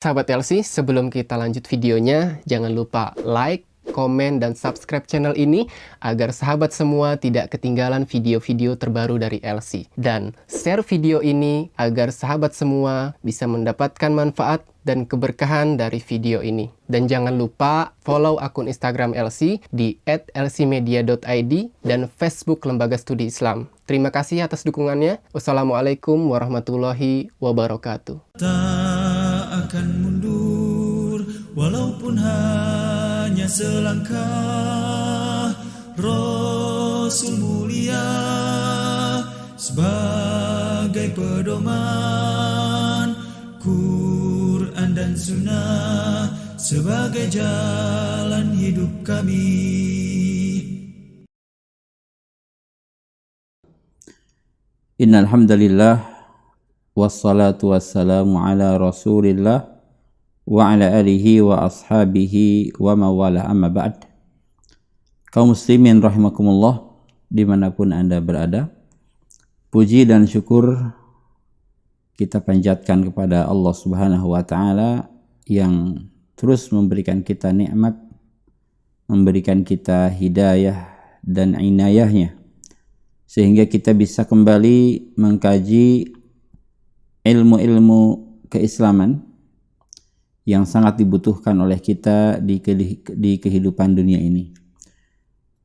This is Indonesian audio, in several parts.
Sahabat LC, sebelum kita lanjut videonya, jangan lupa like, komen, dan subscribe channel ini agar sahabat semua tidak ketinggalan video-video terbaru dari LC. Dan share video ini agar sahabat semua bisa mendapatkan manfaat dan keberkahan dari video ini. Dan jangan lupa follow akun Instagram LC di @lcmedia.id dan Facebook Lembaga Studi Islam. Terima kasih atas dukungannya. Wassalamualaikum warahmatullahi wabarakatuh. Tak akan mundur walaupun hanya selangkah. Rasul mulia sebagai pedoman, Quran dan Sunnah sebagai jalan hidup kami. Innal hamdalillah wassalatu wassalamu ala Rasulillah wa ala alihi wa ashabihi wa mawala amma ba'd. Kaum muslimin rahimakumullah dimanapun Anda berada, puji dan syukur kita panjatkan kepada Allah Subhanahu wa ta'ala yang terus memberikan kita nikmat, memberikan kita hidayah dan inayahnya, sehingga kita bisa kembali mengkaji ilmu-ilmu keislaman yang sangat dibutuhkan oleh kita di kehidupan dunia ini.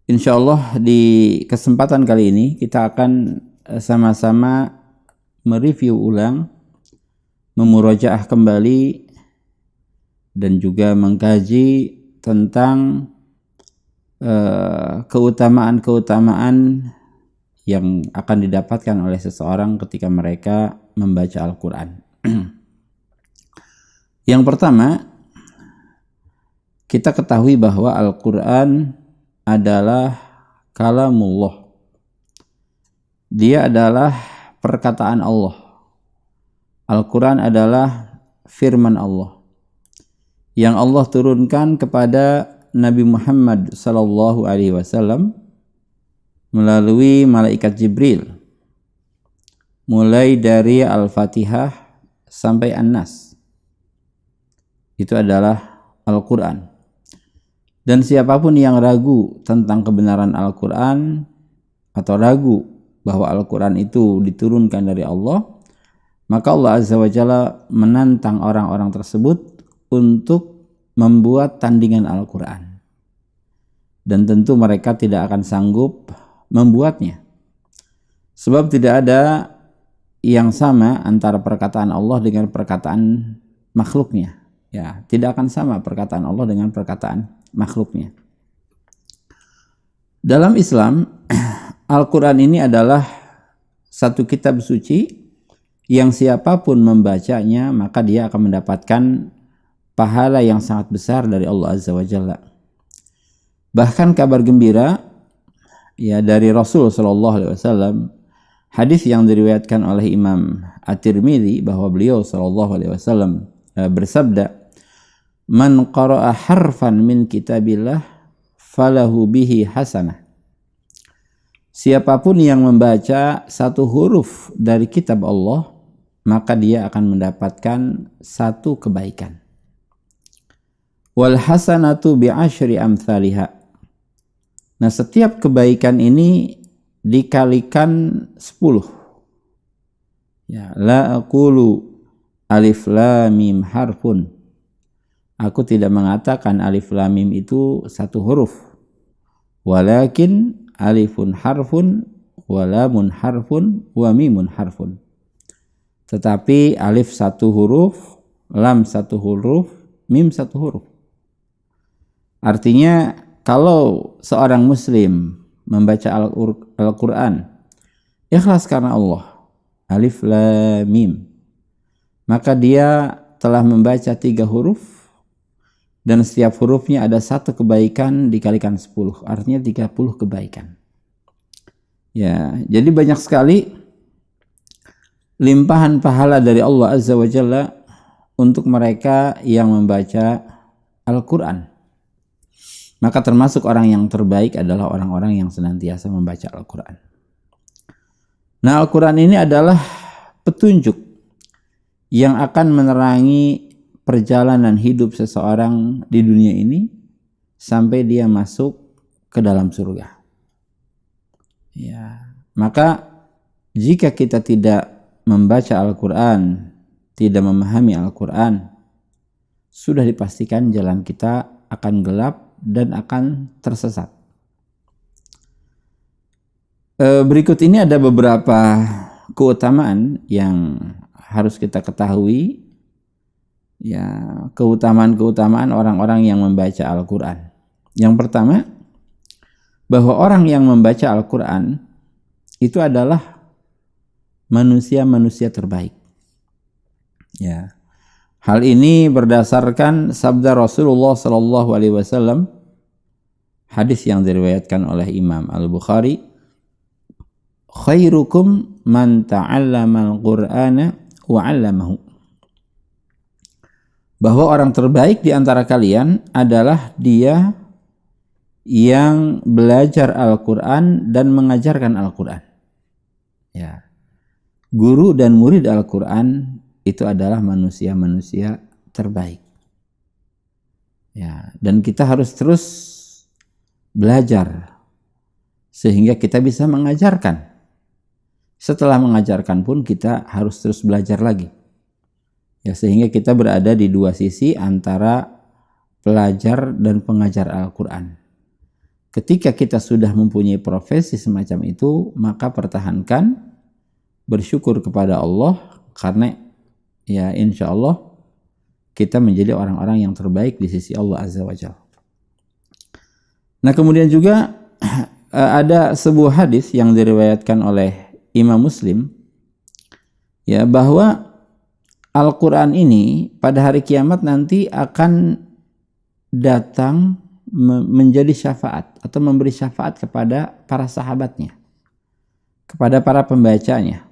Insya Allah di kesempatan kali ini kita akan sama-sama mereview ulang, memurojaah kembali, dan juga mengkaji tentang keutamaan-keutamaan yang akan didapatkan oleh seseorang ketika mereka membaca Al-Quran. Yang pertama, kita ketahui bahwa Al-Quran adalah kalamullah. Dia adalah perkataan Allah. Al-Quran adalah firman Allah yang Allah turunkan kepada Nabi Muhammad SAW melalui malaikat Jibril, mulai dari Al-Fatihah sampai An-Nas. Itu adalah Al-Quran. Dan siapapun yang ragu tentang kebenaran Al-Quran atau ragu bahwa Al-Quran itu diturunkan dari Allah, maka Allah Azza wa Jalla menantang orang-orang tersebut untuk membuat tandingan Al-Quran. Dan tentu mereka tidak akan sanggup membuatnya. Sebab tidak ada yang sama antara perkataan Allah dengan perkataan makhluknya. Ya, tidak akan sama perkataan Allah dengan perkataan makhluknya. Dalam Islam, Al-Quran ini adalah satu kitab suci yang siapapun membacanya maka dia akan mendapatkan pahala yang sangat besar dari Allah Azza wa Jalla. Bahkan kabar gembira ya dari Rasul sallallahu alaihi wasallam, hadis yang diriwayatkan oleh Imam At-Tirmidzi bahwa beliau sallallahu alaihi wasallam bersabda, "Man qara'a harfan min kitabillah falahu bihi hasanah." Siapapun yang membaca satu huruf dari kitab Allah, maka dia akan mendapatkan satu kebaikan. Wal hasanatu bi'asyri amthaliha. Nah, setiap kebaikan ini dikalikan 10. Ya, la aqulu alif lam mim harfun. Aku tidak mengatakan alif lam mim itu satu huruf. Walakin alifun harfun wa lamun harfun wa mimun harfun. Tetapi alif satu huruf, lam satu huruf, mim satu huruf. Artinya kalau seorang muslim membaca Al-Quran ikhlas karena Allah, alif lam mim, maka dia telah membaca 3 huruf dan setiap hurufnya ada satu kebaikan dikalikan 10, artinya 30 kebaikan. Ya, jadi banyak sekali limpahan pahala dari Allah Azza wa Jalla untuk mereka yang membaca Al-Quran. Maka termasuk orang yang terbaik adalah orang-orang yang senantiasa membaca Al-Quran. Nah, Al-Quran ini adalah petunjuk yang akan menerangi perjalanan hidup seseorang di dunia ini sampai dia masuk ke dalam surga. Ya, maka jika kita tidak membaca Al-Quran, tidak memahami Al-Quran, sudah dipastikan jalan kita akan gelap dan akan tersesat. Berikut ini ada beberapa keutamaan yang harus kita ketahui, ya, keutamaan orang-orang yang membaca Al-Quran. Yang pertama, bahwa orang yang membaca Al-Quran itu adalah manusia-manusia terbaik. Ya. Hal ini berdasarkan sabda Rasulullah SAW, hadis yang diriwayatkan oleh Imam Al-Bukhari, khairukum man ta'allama al-Qur'ana wa 'allamahu. Bahwa orang terbaik di antara kalian adalah dia yang belajar Al-Quran dan mengajarkan Al-Quran. Ya. Guru dan murid Al-Quran itu adalah manusia-manusia terbaik. Ya, dan kita harus terus belajar sehingga kita bisa mengajarkan. Setelah mengajarkan pun kita harus terus belajar lagi. Ya, sehingga kita berada di dua sisi antara pelajar dan pengajar Al-Quran. Ketika kita sudah mempunyai profesi semacam itu, maka pertahankan, bersyukur kepada Allah, karena ya insya Allah kita menjadi orang-orang yang terbaik di sisi Allah Azza wa Jalla. Nah, kemudian juga ada sebuah hadis yang diriwayatkan oleh Imam Muslim, ya, bahwa Al-Quran ini pada hari kiamat nanti akan datang menjadi syafaat atau memberi syafaat kepada para sahabatnya, kepada para pembacanya.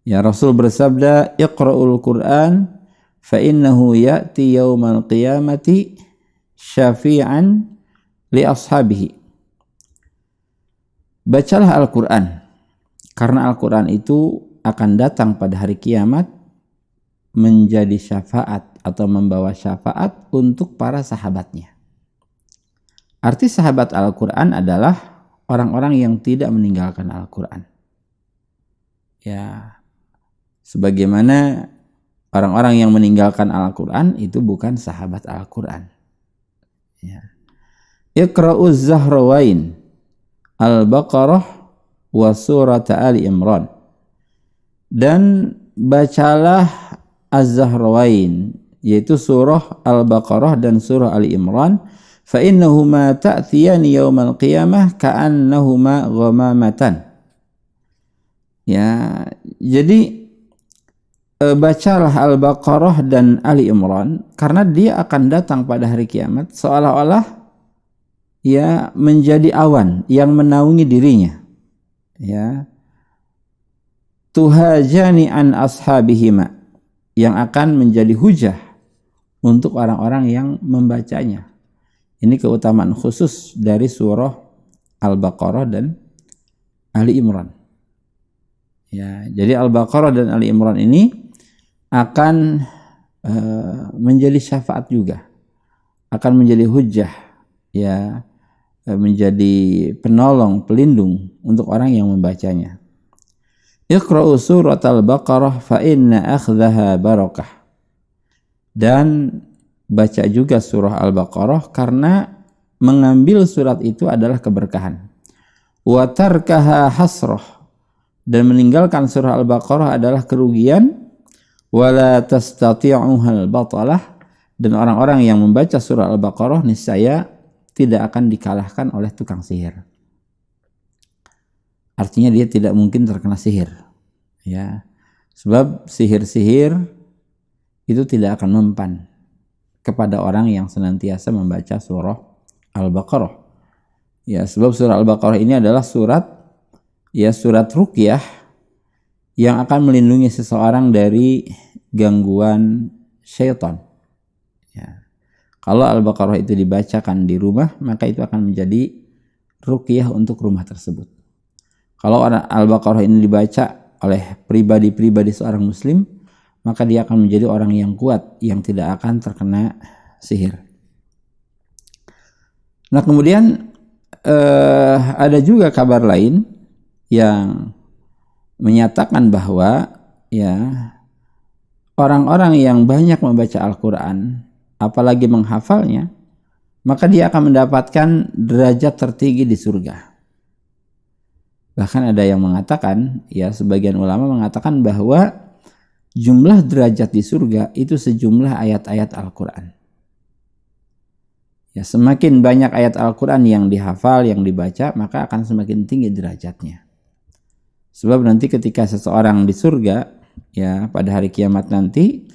Ya, Rasul bersabda, "Iqra'ul Qur'an fa innahu ya'ti yaumal qiyamati syafi'an li ashabihi." Bacalah Al-Quran, karena Al-Quran itu akan datang pada hari kiamat menjadi syafaat atau membawa syafaat untuk para sahabatnya. Arti sahabat Al-Quran adalah orang-orang yang tidak meninggalkan Al-Quran. Ya, sebagaimana orang-orang yang meninggalkan Al-Quran itu bukan sahabat Al-Quran. Ya. Iqra'uz Zahrawain Al-Baqarah wa surat Ali Imran. Dan bacalah Az-Zahrawain, yaitu surah Al-Baqarah dan surah Ali Imran. Fa innahuma ta'tiyani yaumal qiyamah ka'annahuma ghamamatan. Ya, jadi bacalah Al-Baqarah dan Ali Imran karena dia akan datang pada hari kiamat seolah-olah ya menjadi awan yang menaungi dirinya. Ya. Tuhajani an ashabihima, yang akan menjadi hujah untuk orang-orang yang membacanya. Ini keutamaan khusus dari surah Al-Baqarah dan Ali Imran. Ya, jadi Al-Baqarah dan Ali Imran ini akan menjadi syafaat juga, akan menjadi hujah, ya, menjadi penolong, pelindung untuk orang yang membacanya. Iqra'u surat Al-Baqarah fa inna akhdhaha barakah. Dan baca juga surah Al-Baqarah karena mengambil surat itu adalah keberkahan. Wa tarkaha hasrah, dan meninggalkan surah Al-Baqarah adalah kerugian. Wala tastati'uhal batalah, dan orang-orang yang membaca surah Al-Baqarah niscaya tidak akan dikalahkan oleh tukang sihir. Artinya dia tidak mungkin terkena sihir. Ya. Sebab sihir-sihir itu tidak akan mempan kepada orang yang senantiasa membaca surah Al-Baqarah. Ya, sebab surah Al-Baqarah ini adalah surat ruqyah yang akan melindungi seseorang dari gangguan syaitan. Ya. Kalau Al-Baqarah itu dibacakan di rumah, maka itu akan menjadi ruqyah untuk rumah tersebut. Kalau Al-Baqarah ini dibaca oleh pribadi-pribadi seorang muslim, maka dia akan menjadi orang yang kuat, yang tidak akan terkena sihir. Nah kemudian ada juga kabar lain yang menyatakan bahwa ya orang-orang yang banyak membaca Al-Quran, apalagi menghafalnya, maka dia akan mendapatkan derajat tertinggi di surga. Bahkan ada yang mengatakan, ya sebagian ulama mengatakan bahwa jumlah derajat di surga itu sejumlah ayat-ayat Al-Quran. Ya, semakin banyak ayat Al-Quran yang dihafal, yang dibaca, maka akan semakin tinggi derajatnya. Sebab nanti ketika seseorang di surga, ya pada hari kiamat nanti,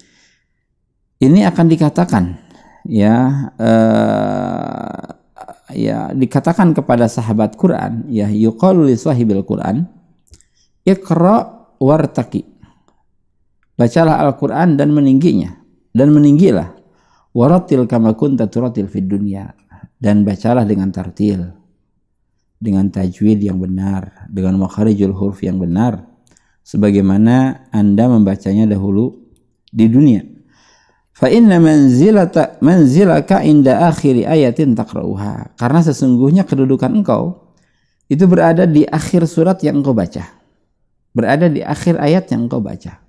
ini akan dikatakan, dikatakan kepada sahabat Quran, ya yuqalu li sahibil Quran, iqra wartaqi. Bacalah Al-Quran dan meninggilah. Waratil kama kunta turatil fid dunya, dan bacalah dengan tartil, dengan tajwid yang benar, dengan makharijul huruf yang benar, sebagaimana Anda membacanya dahulu di dunia. Fa inna manzilaka inda akhiri ayatin taqra'uha, karena sesungguhnya kedudukan engkau itu berada di akhir surat yang engkau baca, berada di akhir ayat yang engkau baca.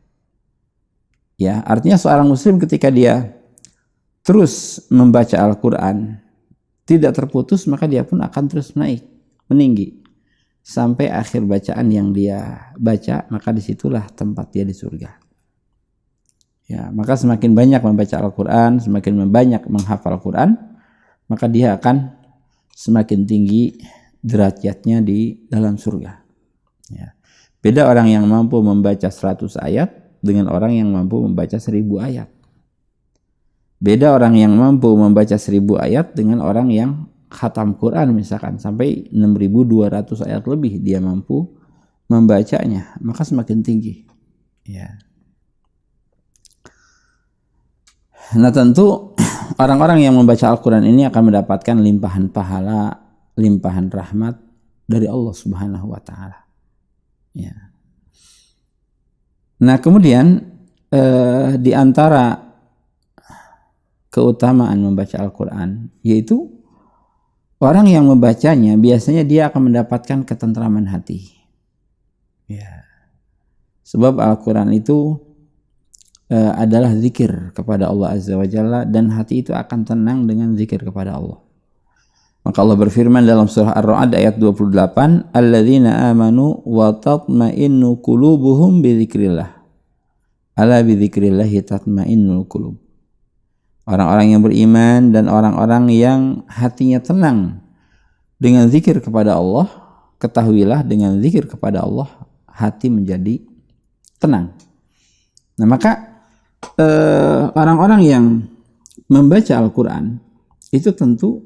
Ya, artinya seorang muslim ketika dia terus membaca Al-Quran tidak terputus, maka dia pun akan terus naik, meninggi sampai akhir bacaan yang dia baca, maka disitulah tempat dia di surga. Ya, maka semakin banyak membaca Al-Quran, semakin banyak menghafal Al-Quran, maka dia akan semakin tinggi derajatnya di dalam surga. Ya. Beda orang yang mampu membaca 100 ayat dengan orang yang mampu membaca 1000 ayat. Beda orang yang mampu membaca 1000 ayat dengan orang yang khatam Quran misalkan sampai 6200 ayat lebih dia mampu membacanya, maka semakin tinggi. Ya. Nah tentu orang-orang yang membaca Al-Quran ini akan mendapatkan limpahan pahala, limpahan rahmat dari Allah Subhanahu wa Ta'ala. Ya. Nah kemudian di antara keutamaan membaca Al-Quran yaitu orang yang membacanya biasanya dia akan mendapatkan ketentraman hati. Ya. Sebab Al-Quran itu adalah zikir kepada Allah Azza wa Jalla, dan hati itu akan tenang dengan zikir kepada Allah. Maka Allah berfirman dalam surah Ar-Ra'd ayat 28, alladzina amanu wa tatma'innu qulubuhum bidzikrillah. Ala bidzikrillahi tatma'innul qulub. Orang-orang yang beriman dan orang-orang yang hatinya tenang dengan zikir kepada Allah, ketahuilah dengan zikir kepada Allah hati menjadi tenang. Nah maka orang-orang yang membaca Al-Quran itu tentu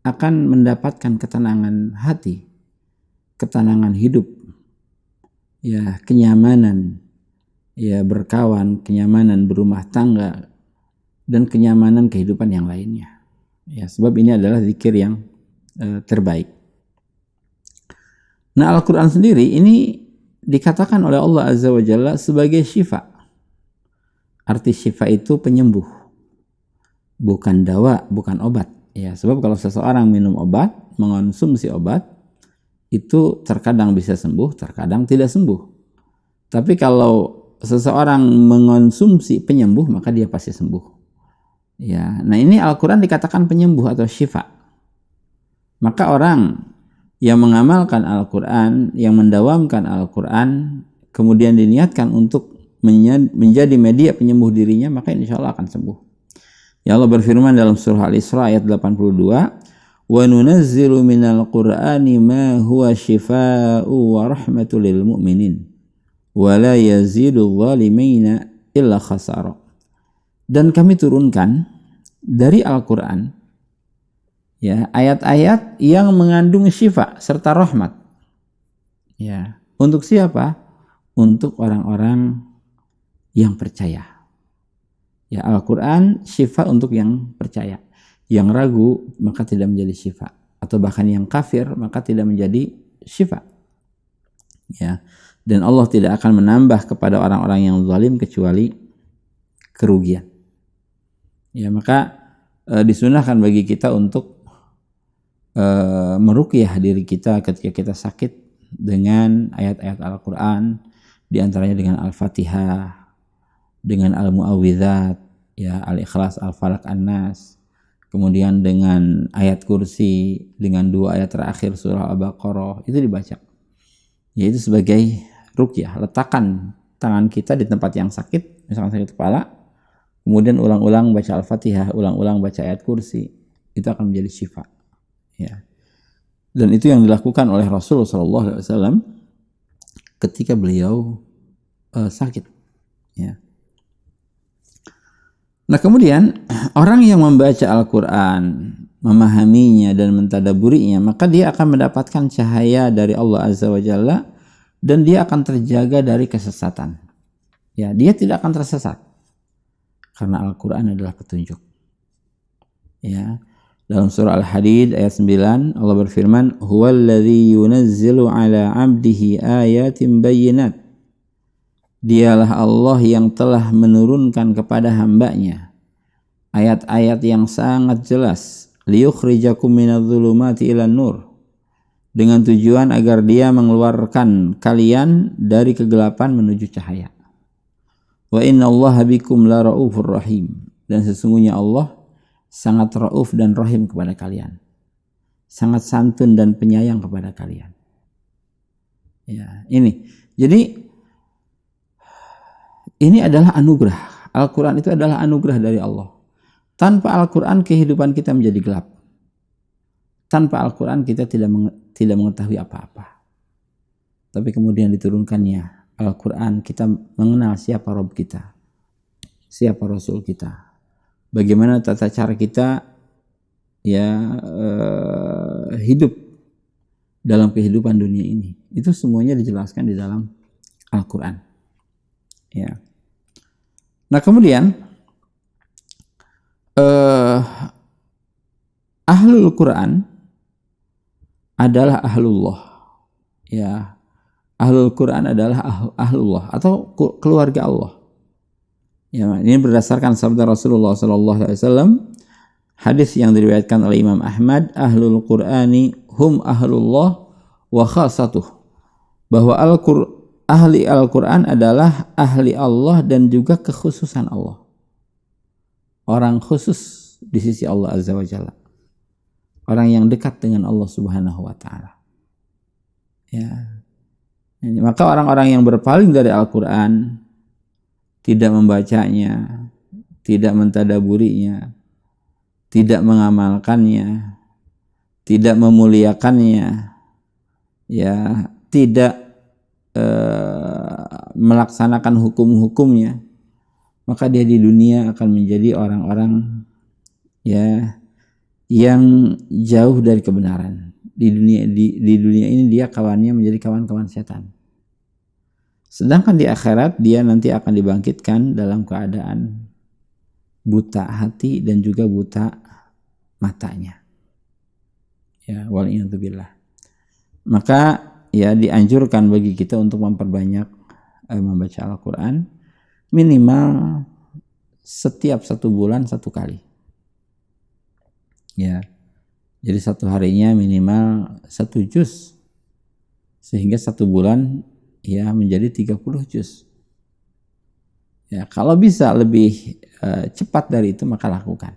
akan mendapatkan ketenangan hati, ketenangan hidup, ya kenyamanan, ya berkawan, kenyamanan berumah tangga, dan kenyamanan kehidupan yang lainnya. Ya, sebab ini adalah zikir yang terbaik. Nah, Al-Quran sendiri ini dikatakan oleh Allah Azza wa Jalla sebagai syifa. Arti syifa itu penyembuh, bukan dawa, bukan obat. Ya, sebab kalau seseorang minum obat, mengonsumsi obat, itu terkadang bisa sembuh, terkadang tidak sembuh. Tapi kalau seseorang mengonsumsi penyembuh, maka dia pasti sembuh. Ya, nah ini Al-Quran dikatakan penyembuh atau syifa. Maka orang yang mengamalkan Al-Quran, yang mendawamkan Al-Quran, kemudian diniatkan untuk menjadi media penyembuh dirinya, maka insya Allah akan sembuh. Ya Allah berfirman dalam surah Al-Isra ayat 82, wa nunazzilu minal Qur'ani ma huwa shifaa'u wa rahmatul lil mu'minin wa la yazidu zalimina illa khasara. Dan kami turunkan dari Al-Quran ya ayat-ayat yang mengandung syifa serta rahmat. Ya, untuk siapa? Untuk orang-orang yang percaya. Ya, Al-Quran syifa untuk yang percaya. Yang ragu maka tidak menjadi syifa, atau bahkan yang kafir maka tidak menjadi syifa. Ya. Dan Allah tidak akan menambah kepada orang-orang yang zalim kecuali kerugian. Ya, maka disunahkan bagi kita untuk meruqyah diri kita ketika kita sakit dengan ayat-ayat Al-Qur'an, di antaranya dengan Al-Fatihah, dengan Al-Mu'awwidzat, ya, Al-Ikhlas, Al-Falaq, An-Nas, kemudian dengan ayat kursi, dengan 2 ayat terakhir surah Al-Baqarah, itu dibaca. Yaitu sebagai ruqyah. Letakkan tangan kita di tempat yang sakit, misalkan sakit kepala, kemudian ulang-ulang baca Al-Fatihah, ulang-ulang baca ayat kursi, itu akan menjadi syifa. Ya. Dan itu yang dilakukan oleh Rasulullah SAW ketika beliau sakit. Ya. Nah, kemudian orang yang membaca Al-Quran, memahaminya dan mentadaburinya, maka dia akan mendapatkan cahaya dari Allah Azza wa Jalla dan dia akan terjaga dari kesesatan. Ya, dia tidak akan tersesat karena Al-Quran adalah petunjuk. Ya, dalam surah Al-Hadid ayat 9 Allah berfirman, "Huwallazi yunazzilu 'ala 'abdihi ayatin bayyinat." Dialah Allah yang telah menurunkan kepada hambanya ayat-ayat yang sangat jelas, liyukhrijakum minadh-dhulumati ilan nur, dengan tujuan agar dia mengeluarkan kalian dari kegelapan menuju cahaya. Wa innallaha bikum la raufur rahim, dan sesungguhnya Allah sangat rauf dan rahim kepada kalian, sangat santun dan penyayang kepada kalian. Ya, ini. Jadi ini adalah anugerah. Al-Quran itu adalah anugerah dari Allah. Tanpa Al-Quran kehidupan kita menjadi gelap. Tanpa Al-Quran kita tidak mengetahui apa-apa. Tapi kemudian diturunkannya Al-Quran, kita mengenal siapa Rabb kita, siapa Rasul kita, bagaimana tata cara kita hidup dalam kehidupan dunia ini. Itu semuanya dijelaskan di dalam Al-Quran. Ya. Nah, kemudian ahlul Quran adalah ahlullah. Ya, ahlul Quran adalah ahlullah atau keluarga Allah. Ya, ini berdasarkan sabda Rasulullah SAW, hadis yang diriwayatkan oleh Imam Ahmad, ahlul Qurani hum ahlullah wa khasatuh, bahwa ahli Al-Quran adalah ahli Allah dan juga kekhususan Allah. Orang khusus di sisi Allah Azza wa Jalla. Orang yang dekat dengan Allah Subhanahu wa Ta'ala. Ya. Maka orang-orang yang berpaling dari Al-Quran, tidak membacanya, tidak mentadaburinya, tidak mengamalkannya, tidak memuliakannya, ya, tidak melaksanakan hukum-hukumnya, maka dia di dunia akan menjadi orang-orang ya yang jauh dari kebenaran. Di dunia ini dia kawannya menjadi kawan-kawan setan. Sedangkan di akhirat dia nanti akan dibangkitkan dalam keadaan buta hati dan juga buta matanya. Ya, wal'iyadzubillah. Maka ya dianjurkan bagi kita untuk memperbanyak membaca Al-Quran, minimal setiap 1 bulan 1 kali. Ya, jadi 1 harinya minimal 1 juz, sehingga 1 bulan ya menjadi 30 juz. Ya, kalau bisa lebih cepat dari itu maka lakukan.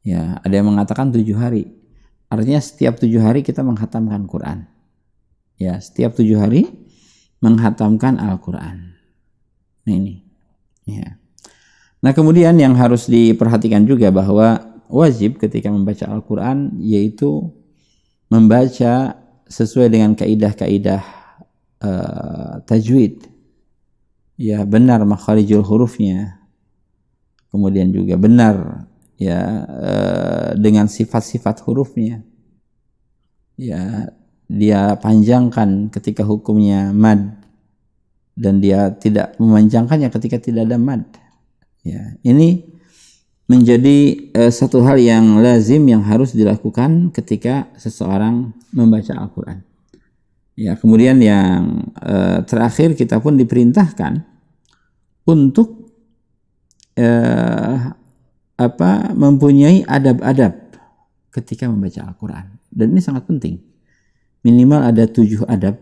Ya, ada yang mengatakan 7 hari. Artinya setiap 7 hari kita menghatamkan Quran. Ya, setiap 7 hari menghatamkan Al-Quran. Nah, ini. Ya. Nah, kemudian yang harus diperhatikan juga bahwa wajib ketika membaca Al-Quran yaitu membaca sesuai dengan kaidah-kaidah tajwid. Ya, benar makharijul hurufnya. Kemudian juga benar ya dengan sifat-sifat hurufnya. Ya, dia panjangkan ketika hukumnya mad dan dia tidak memanjangkannya ketika tidak ada mad. Ya, ini menjadi satu hal yang lazim yang harus dilakukan ketika seseorang membaca Al-Quran. Ya, kemudian yang terakhir kita pun diperintahkan untuk mempunyai adab-adab ketika membaca Al-Quran. Dan ini sangat penting. Minimal ada 7 adab.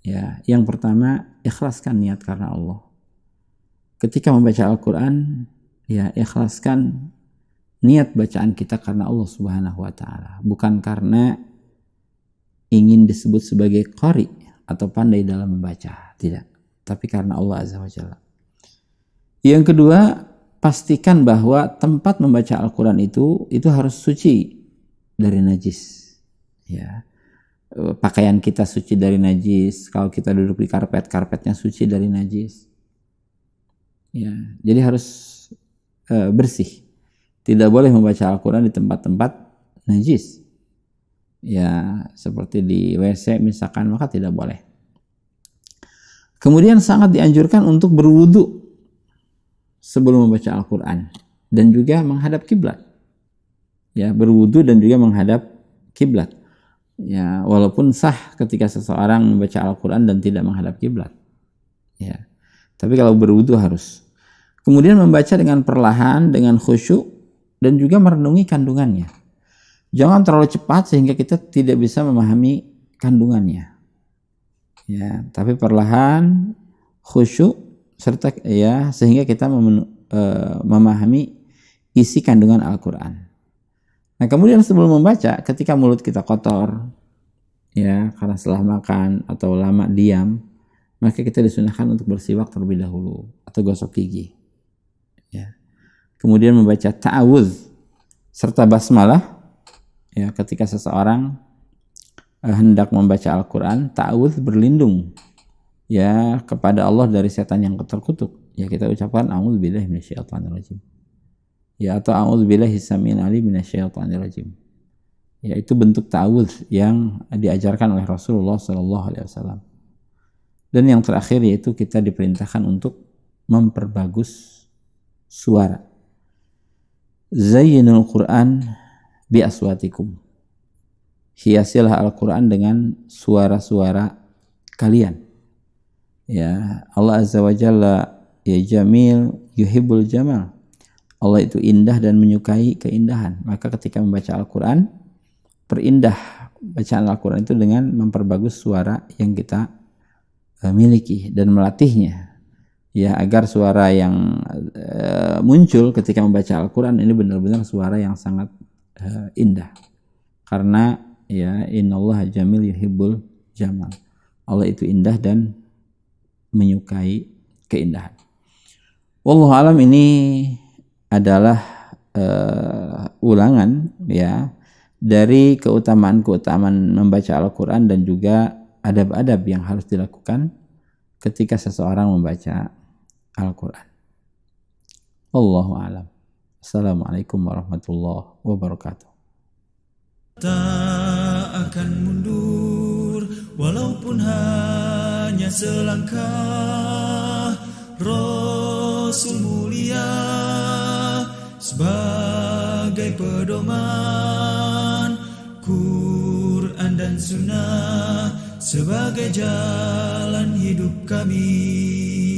Ya, yang pertama, ikhlaskan niat karena Allah. Ketika membaca Al-Quran, ya ikhlaskan niat bacaan kita karena Allah Subhanahu wa Ta'ala, bukan karena ingin disebut sebagai qari atau pandai dalam membaca, tidak, tapi karena Allah Azza wa Jalla. Yang kedua, pastikan bahwa tempat membaca Al-Quran itu harus suci dari najis. Ya, pakaian kita suci dari najis. Kalau kita duduk di karpet, karpetnya suci dari najis. Ya, jadi harus bersih. Tidak boleh membaca Al-Quran di tempat-tempat najis. Ya, seperti di WC misalkan, maka tidak boleh. Kemudian sangat dianjurkan untuk berwudu sebelum membaca Al-Quran dan juga menghadap kiblat. Ya, berwudu dan juga menghadap kiblat. Ya, walaupun sah ketika seseorang membaca Al-Quran dan tidak menghadap kiblat. Ya, tapi kalau berwudu harus. Kemudian membaca dengan perlahan, dengan khusyuk, dan juga merenungi kandungannya. Jangan terlalu cepat sehingga kita tidak bisa memahami kandungannya. Ya, tapi perlahan, khusyuk, serta ya sehingga kita memahami isi kandungan Al-Quran. Nah, kemudian sebelum membaca, ketika mulut kita kotor, ya karena setelah makan atau lama diam, maka kita disunahkan untuk bersiwak terlebih dahulu atau gosok gigi. Ya. Kemudian membaca ta'awudz serta basmalah. Ya, ketika seseorang hendak membaca Al-Quran, ta'awudz berlindung ya kepada Allah dari setan yang terkutuk. Ya, kita ucapkan a'udzubillahi minasyaitonirrajim. Ya, atau a'udzubillahi samil alim minasyaitonirrajim. Ya, itu bentuk ta'awudz yang diajarkan oleh Rasulullah SAW. Dan yang terakhir yaitu kita diperintahkan untuk memperbagus suara. Zayyinul Quran bi aswatikum. Hiasilah Al-Quran dengan suara-suara kalian. Ya, Allah Azza wa Jalla ya jamil yuhibbul jamal. Allah itu indah dan menyukai keindahan. Maka ketika membaca Al-Quran, perindah bacaan Al-Quran itu dengan memperbagus suara yang kita miliki dan melatihnya. Ya, agar suara yang muncul ketika membaca Al-Quran ini benar-benar suara yang sangat indah. Karena ya innallaha jamil yuhibbul jamal. Allah itu indah dan menyukai keindahan. Wallahu alam, ini adalah ulangan ya dari keutamaan-keutamaan membaca Al-Quran dan juga adab-adab yang harus dilakukan ketika seseorang membaca Al-Quran. Wallahu a'lam. Assalamualaikum warahmatullahi wabarakatuh. Tak akan mundur walaupun hanya selangkah. Rasul mulia sebagai pedoman, Quran dan Sunnah sebagai jalan hidup kami.